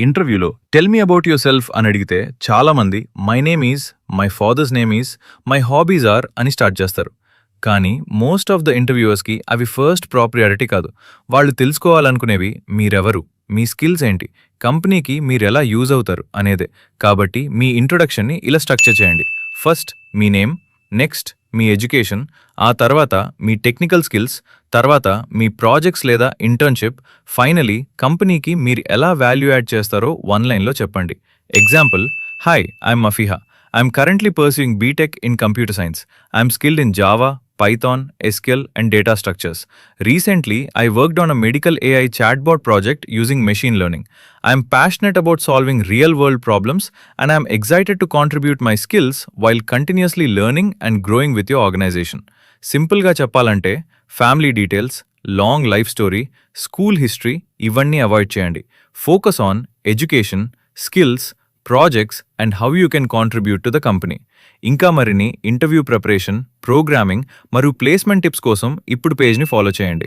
ఇంటర్వ్యూలో tell me about yourself అని అడిగితే చాలామంది my name is, my father's name is, my hobbies are అని స్టార్ట్ చేస్తారు. కానీ మోస్ట్ ఆఫ్ ద ఇంటర్వ్యూవర్స్కి అవి ఫస్ట్ ప్రాప్రియారిటీ కాదు. వాళ్ళు తెలుసుకోవాలనుకునేవి మీరెవరు, మీ స్కిల్స్ ఏంటి, కంపెనీకి మీరెలా యూజ్ అవుతారు అనేదే. కాబట్టి మీ ఇంట్రొడక్షన్ని ఇలా స్ట్రక్చర్ చేయండి. ఫస్ట్ మీ నేమ్, నెక్స్ట్ మీ ఎడ్యుకేషన్, ఆ తర్వాత మీ టెక్నికల్ స్కిల్స్, తర్వాత మీ ప్రాజెక్ట్స్ లేదా ఇంటర్న్షిప్, ఫైనలీ కంపెనీకి మీరు ఎలా వాల్యూ యాడ్ చేస్తారో వన్ లైన్లో చెప్పండి. Example, hi, I'm Mafiha. I'm currently pursuing BTech in computer science. I'm skilled in Java, Python, SQL, and data structures. Recently, I worked on a medical AI chatbot project using machine learning. I am passionate about solving real-world problems, and I am excited to contribute my skills while continuously learning and growing with your organization. Simple ga cheppalante, family details, long life story, school history, ivanni avoid cheyandi. Focus on education, skills, projects and how you can contribute to the company. ఇంకా మరిన్ని interview preparation, programming మరియు placement tips కోసం ఇప్పుడు పేజ్ని follow చేయండి.